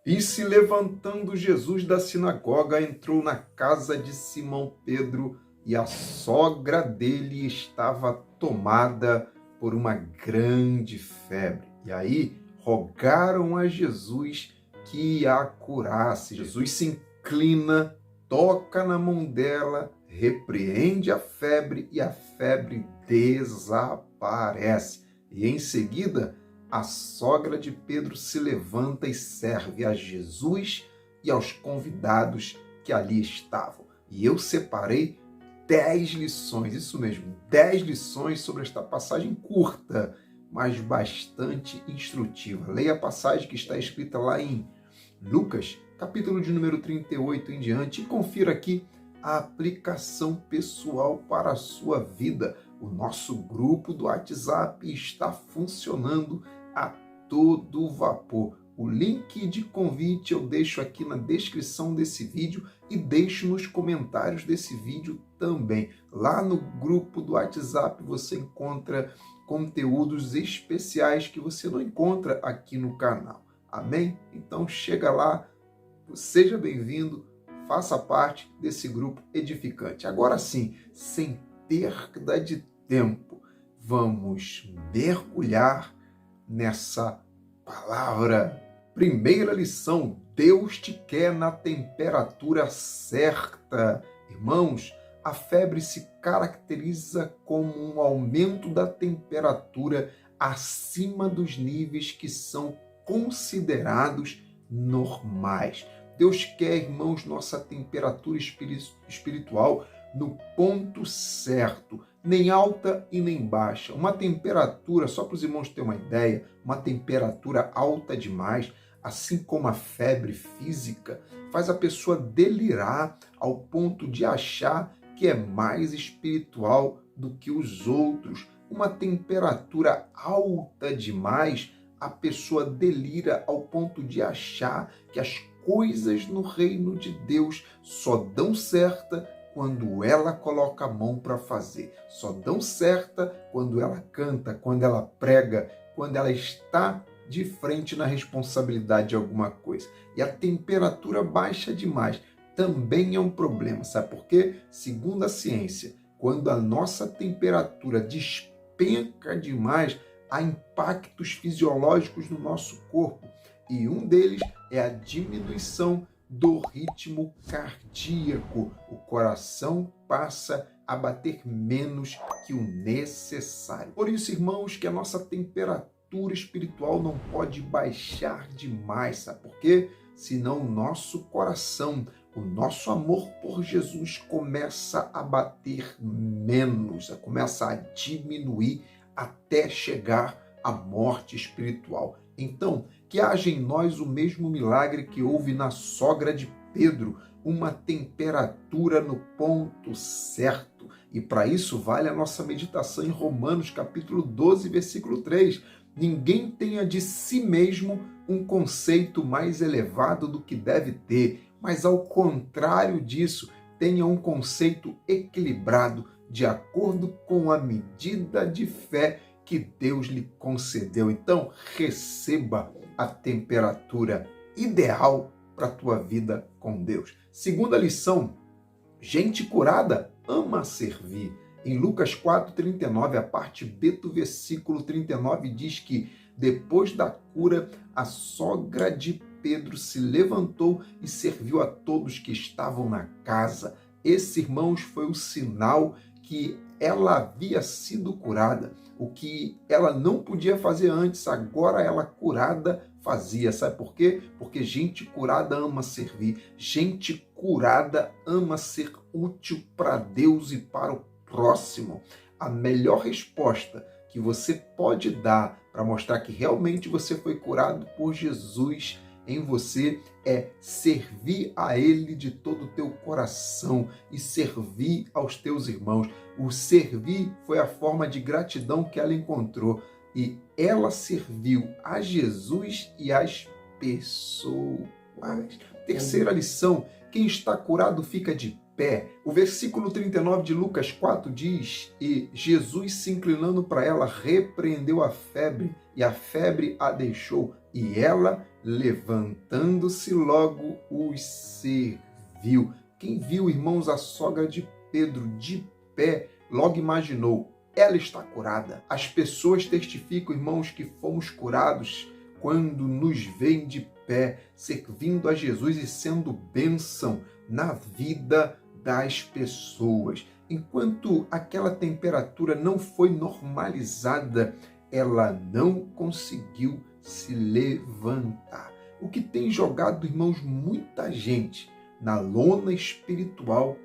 E se levantando Jesus da sinagoga, entrou na casa de Simão Pedro, e a sogra dele estava tomada por uma grande febre. E aí rogaram a Jesus que a curasse. Jesus se inclina, toca na mão dela, repreende a febre e a febre desaparece. E em seguida, a sogra de Pedro se levanta e serve a Jesus e aos convidados que ali estavam. E eu separei 10 lições, isso mesmo, 10 lições sobre esta passagem curta, mas bastante instrutiva. Leia a passagem que está escrita lá em Lucas, capítulo de número 38 em diante, e confira aqui a aplicação pessoal para a sua vida. O nosso grupo do WhatsApp está funcionando a todo vapor. O link de convite eu deixo aqui na descrição desse vídeo e deixo nos comentários desse vídeo também. Lá no grupo do WhatsApp você encontra conteúdos especiais que você não encontra aqui no canal. Amém? Então chega lá, seja bem-vindo, faça parte desse grupo edificante. Agora sim, sem perda de tempo, vamos mergulhar nessa palavra. Primeira lição: Deus te quer na temperatura certa. Irmãos, a febre se caracteriza como um aumento da temperatura acima dos níveis que são considerados normais. Deus quer, irmãos, nossa temperatura espiritual no ponto certo, nem alta e nem baixa. Uma temperatura, só para os irmãos terem uma ideia, uma temperatura alta demais, assim como a febre física, faz a pessoa delirar ao ponto de achar que é mais espiritual do que os outros. Uma temperatura alta demais, a pessoa delira ao ponto de achar que as coisas no reino de Deus só dão certa quando ela coloca a mão para fazer. Só dão certa quando ela canta, quando ela prega, quando ela está de frente na responsabilidade de alguma coisa. E a temperatura baixa demais também é um problema. Sabe por quê? Segundo a ciência, quando a nossa temperatura despenca demais, há impactos fisiológicos no nosso corpo. E um deles é a diminuição do ritmo cardíaco. O coração passa a bater menos que o necessário. Por isso, irmãos, que a nossa temperatura espiritual não pode baixar demais, sabe por quê? Senão o nosso coração, o nosso amor por Jesus começa a bater menos, começa a diminuir até chegar à morte espiritual. Então, que haja em nós o mesmo milagre que houve na sogra de Pedro, uma temperatura no ponto certo. E para isso vale a nossa meditação em Romanos, capítulo 12, versículo 3. Ninguém tenha de si mesmo um conceito mais elevado do que deve ter, mas ao contrário disso, tenha um conceito equilibrado, de acordo com a medida de fé que Deus lhe concedeu. Então, receba a temperatura ideal para a tua vida com Deus. Segunda lição: gente curada ama servir. Em Lucas 4,39, a parte B do versículo 39 diz que depois da cura, a sogra de Pedro se levantou e serviu a todos que estavam na casa. Esse, irmãos, foi o sinal que ela havia sido curada. O que ela não podia fazer antes, agora ela curada fazia. Sabe por quê? Porque gente curada ama servir. Gente curada ama ser útil para Deus e para o próximo. A melhor resposta que você pode dar para mostrar que realmente você foi curado por Jesus em você é servir a Ele de todo o teu coração e servir aos teus irmãos. O servir foi a forma de gratidão que ela encontrou e ela serviu a Jesus e às pessoas. Terceira lição: quem está curado fica de pé. O versículo 39 de Lucas 4 diz: e Jesus, se inclinando para ela, repreendeu a febre, e a febre a deixou, e ela levantando-se logo os serviu. Quem viu, irmãos, a sogra de Pedro de pé, logo imaginou, ela está curada. As pessoas testificam, irmãos, que fomos curados quando nos veem de pé, servindo a Jesus e sendo bênção na vida das pessoas. Enquanto aquela temperatura não foi normalizada, ela não conseguiu se levantar. O que tem jogado, irmãos, muita gente na lona espiritual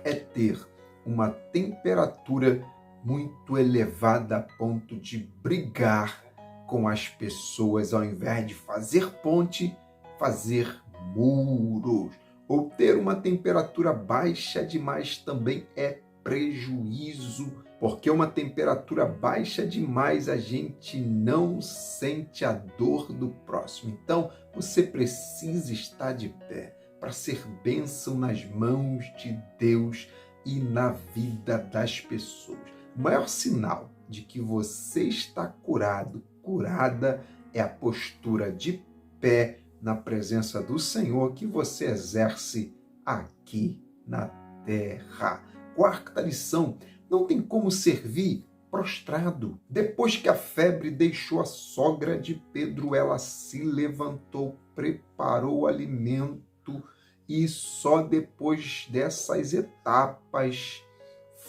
é ter uma temperatura muito elevada a ponto de brigar com as pessoas, ao invés de fazer ponte, fazer muros. Ou ter uma temperatura baixa demais também é prejuízo, porque uma temperatura baixa demais a gente não sente a dor do próximo. Então, você precisa estar de pé para ser bênção nas mãos de Deus e na vida das pessoas. O maior sinal de que você está curado, curada, é a postura de pé na presença do Senhor que você exerce aqui na terra. Quarta lição, não tem como servir prostrado. Depois que a febre deixou a sogra de Pedro, ela se levantou, preparou o alimento e só depois dessas etapas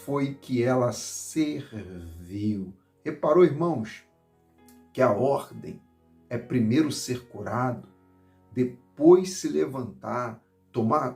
foi que ela serviu. Reparou, irmãos, que a ordem é primeiro ser curado, depois se levantar.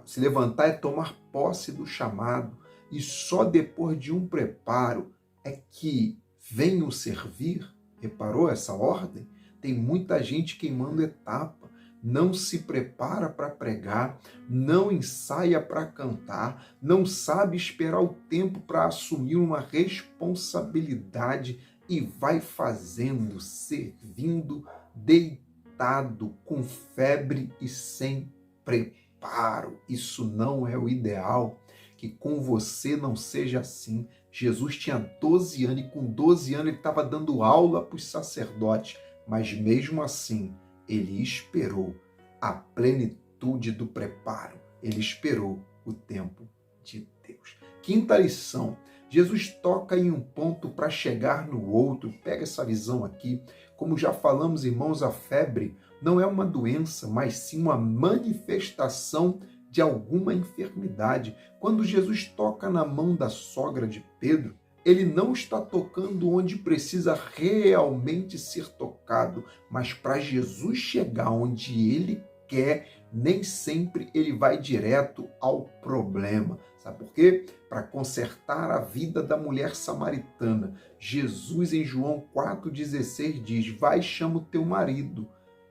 Se levantar é tomar posse do chamado, e só depois de um preparo é que vem o servir. Reparou essa ordem? Tem muita gente queimando etapa, não se prepara para pregar, não ensaia para cantar, não sabe esperar o tempo para assumir uma responsabilidade e vai fazendo, servindo, deitado, com febre e sem preparo. Isso não é o ideal. Que com você não seja assim. Jesus tinha 12 anos e com 12 anos ele estava dando aula para os sacerdotes, mas mesmo assim ele esperou a plenitude do preparo. Ele esperou o tempo de Deus. Quinta lição. Jesus toca em um ponto para chegar no outro. Pega essa visão aqui. Como já falamos, irmãos, a febre não é uma doença, mas sim uma manifestação de alguma enfermidade. Quando Jesus toca na mão da sogra de Pedro, ele não está tocando onde precisa realmente ser tocado, mas para Jesus chegar onde ele quer, nem sempre ele vai direto ao problema. Sabe por quê? Para consertar a vida da mulher samaritana. Jesus, em João 4,16, diz: vai, chama o teu marido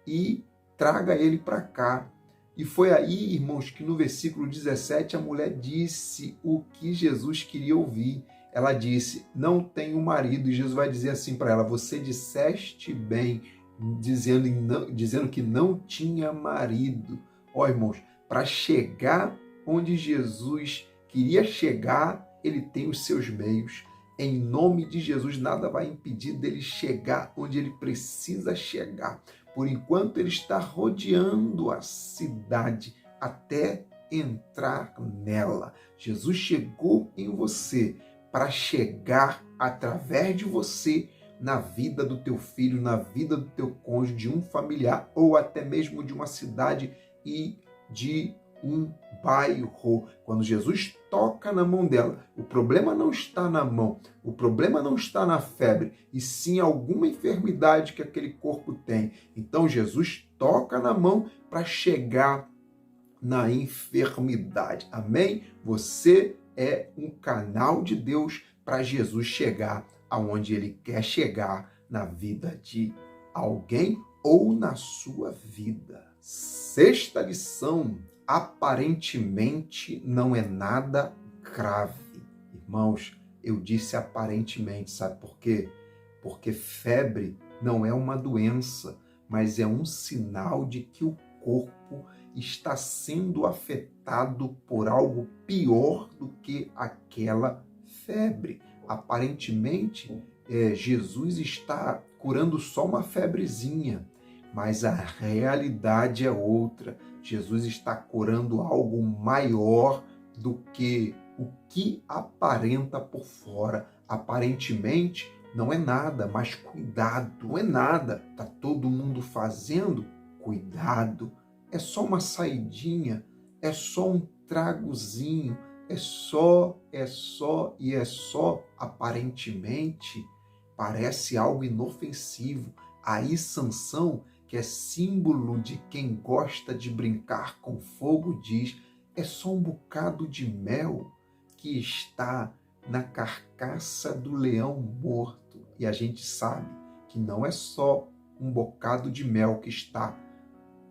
e traga ele para cá. E foi aí, irmãos, que no versículo 17 a mulher disse o que Jesus queria ouvir. Ela disse, não tenho marido. E Jesus vai dizer assim para ela, você disseste bem, dizendo que não tinha marido. Ó, irmãos, para chegar onde Jesus queria chegar, ele tem os seus meios. Em nome de Jesus, nada vai impedir dele chegar onde ele precisa chegar. Por enquanto, ele está rodeando a cidade até entrar nela. Jesus chegou em você para chegar através de você na vida do teu filho, na vida do teu cônjuge, de um familiar ou até mesmo de uma cidade e de um bairro. Quando Jesus toca na mão dela, o problema não está na mão, o problema não está na febre, e sim alguma enfermidade que aquele corpo tem. Então Jesus toca na mão para chegar na enfermidade. Amém? Você é um canal de Deus para Jesus chegar aonde ele quer chegar na vida de alguém ou na sua vida. Sexta lição. Aparentemente não é nada grave. Irmãos, eu disse aparentemente, sabe por quê? Porque febre não é uma doença, mas é um sinal de que o corpo está sendo afetado por algo pior do que aquela febre. Aparentemente, Jesus está curando só uma febrezinha, mas a realidade é outra. Jesus está curando algo maior do que o que aparenta por fora. Aparentemente não é nada, mas cuidado, não é nada. Está todo mundo fazendo? Cuidado. É só uma saidinha, é só um tragozinho, é só, aparentemente, parece algo inofensivo. Aí Sansão, que é símbolo de quem gosta de brincar com fogo, diz: é só um bocado de mel que está na carcaça do leão morto. E a gente sabe que não é só um bocado de mel que está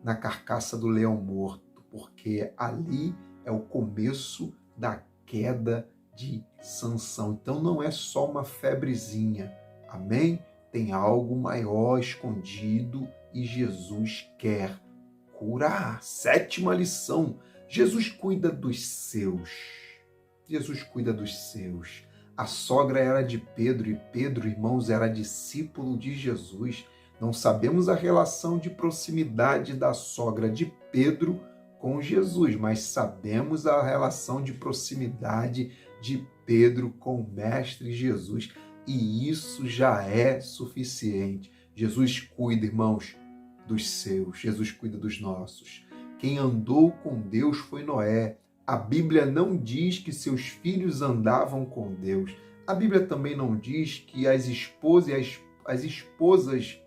na carcaça do leão morto, porque ali é o começo da queda de Sansão. Então não é só uma febrezinha, amém? Tem algo maior escondido e Jesus quer curar. Sétima lição: Jesus cuida dos seus. Jesus cuida dos seus. A sogra era de Pedro e Pedro, irmãos, era discípulo de Jesus. Não sabemos a relação de proximidade da sogra de Pedro com Jesus, mas sabemos a relação de proximidade de Pedro com o Mestre Jesus. E isso já é suficiente. Jesus cuida, irmãos, dos seus. Jesus cuida dos nossos. Quem andou com Deus foi Noé. A Bíblia não diz que seus filhos andavam com Deus. A Bíblia também não diz que as esposas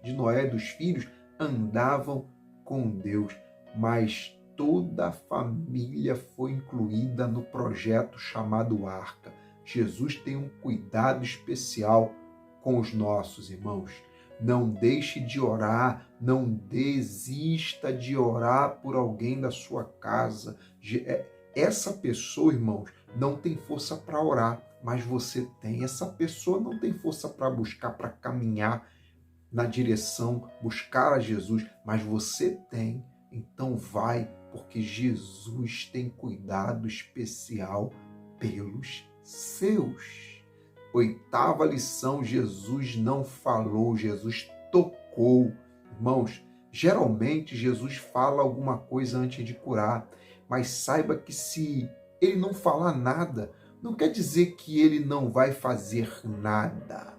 de Noé, dos filhos, andavam com Deus. Mas toda a família foi incluída no projeto chamado Arca. Jesus tem um cuidado especial com os nossos irmãos. Não deixe de orar, não desista de orar por alguém da sua casa. Essa pessoa, irmãos, não tem força para orar, mas você tem. Essa pessoa não tem força para buscar, para caminhar na direção, buscar a Jesus, mas você tem. Então vai, porque Jesus tem cuidado especial pelos seus. Oitava lição: Jesus não falou, Jesus tocou. Irmãos, geralmente Jesus fala alguma coisa antes de curar, mas saiba que se ele não falar nada, não quer dizer que ele não vai fazer nada.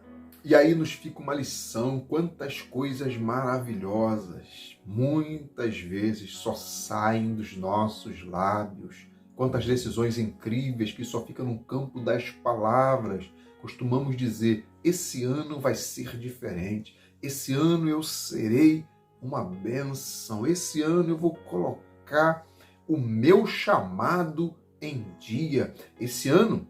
E aí nos fica uma lição: quantas coisas maravilhosas, muitas vezes só saem dos nossos lábios. Quantas decisões incríveis que só ficam no campo das palavras. Costumamos dizer: esse ano vai ser diferente, esse ano eu serei uma bênção, esse ano eu vou colocar o meu chamado em dia, esse ano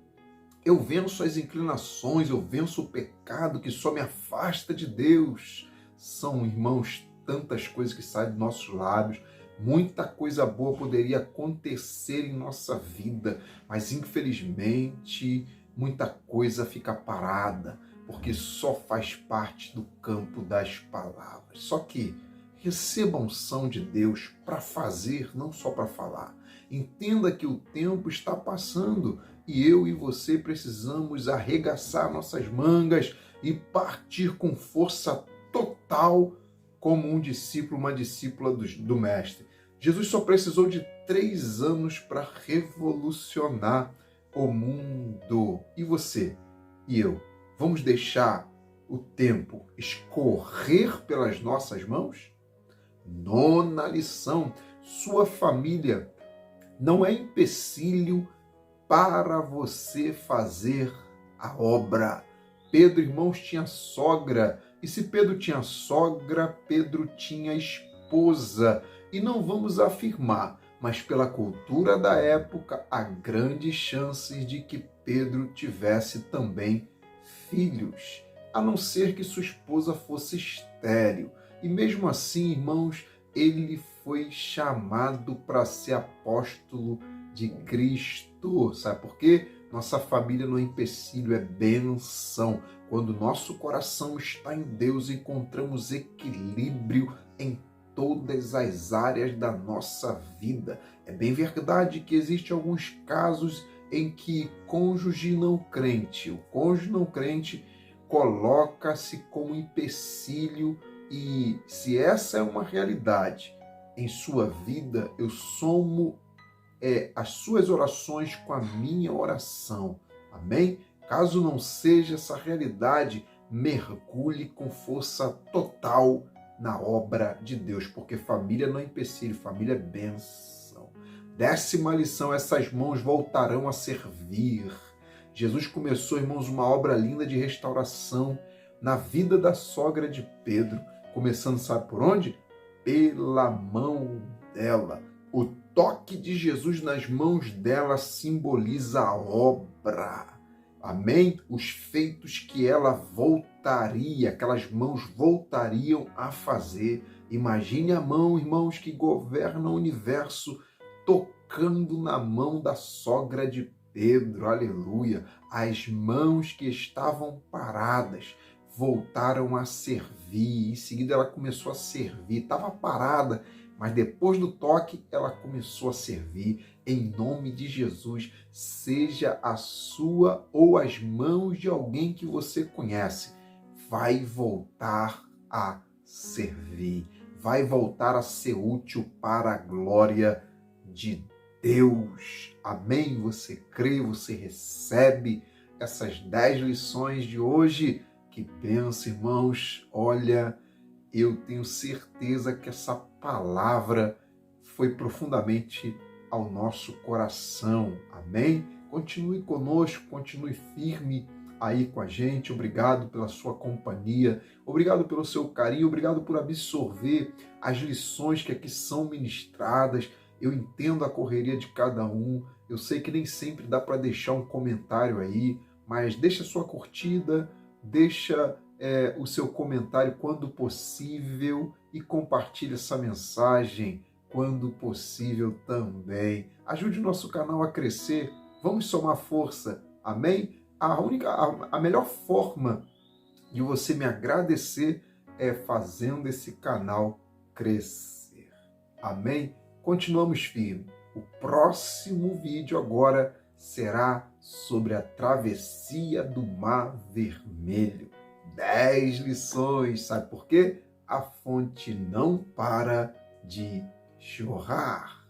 eu venço as inclinações, eu venço o pecado que só me afasta de Deus. São, irmãos, tantas coisas que saem dos nossos lábios. Muita coisa boa poderia acontecer em nossa vida, mas infelizmente muita coisa fica parada, porque só faz parte do campo das palavras. Só que receba a unção de Deus para fazer, não só para falar. Entenda que o tempo está passando e eu e você precisamos arregaçar nossas mangas e partir com força total como um discípulo, uma discípula do Mestre. Jesus só precisou de 3 anos para revolucionar o mundo. E você e eu, vamos deixar o tempo escorrer pelas nossas mãos? Nona lição: sua família não é empecilho para você fazer a obra. Pedro, irmãos, tinha sogra. E se Pedro tinha sogra, Pedro tinha esposa. E não vamos afirmar, mas pela cultura da época, há grandes chances de que Pedro tivesse também filhos, a não ser que sua esposa fosse estéril. E mesmo assim, irmãos, ele foi chamado para ser apóstolo de Cristo. Sabe por quê? Nossa família não é empecilho, é bênção. Quando nosso coração está em Deus, encontramos equilíbrio em todas as áreas da nossa vida. É bem verdade que existem alguns casos em que o cônjuge não crente coloca-se como empecilho E se essa é uma realidade em sua vida, eu somo as suas orações com a minha oração. Amém? Caso não seja essa realidade, mergulhe com força total na obra de Deus, porque família não é empecilho, família é bênção. 10ª lição, essas mãos voltarão a servir. Jesus começou, irmãos, uma obra linda de restauração na vida da sogra de Pedro, começando, sabe por onde? Pela mão dela. O toque de Jesus nas mãos dela simboliza a obra. Amém? Os feitos que ela voltaria, aquelas mãos voltariam a fazer. Imagine a mão, irmãos, que governa o universo, tocando na mão da sogra de Pedro. Aleluia! As mãos que estavam paradas voltaram a servir. Em seguida ela começou a servir. Estava parada, mas depois do toque, ela começou a servir. Em nome de Jesus, seja a sua ou as mãos de alguém que você conhece, vai voltar a servir. Vai voltar a ser útil para a glória de Deus. Amém? Você crê, você recebe essas 10 lições de hoje? Que bênção, irmãos. Olha, eu tenho certeza que essa palavra foi profundamente ao nosso coração. Amém? Continue conosco, continue firme aí com a gente. Obrigado pela sua companhia, obrigado pelo seu carinho, obrigado por absorver as lições que aqui são ministradas. Eu entendo a correria de cada um, eu sei que nem sempre dá para deixar um comentário aí, mas deixa a sua curtida, deixa o seu comentário quando possível e compartilhe essa mensagem quando possível também. Ajude o nosso canal a crescer, vamos somar força, amém? A melhor forma de você me agradecer é fazendo esse canal crescer, amém? Continuamos firmes. O próximo vídeo agora será sobre a travessia do Mar Vermelho. 10 lições, sabe por quê? A fonte não para de jorrar.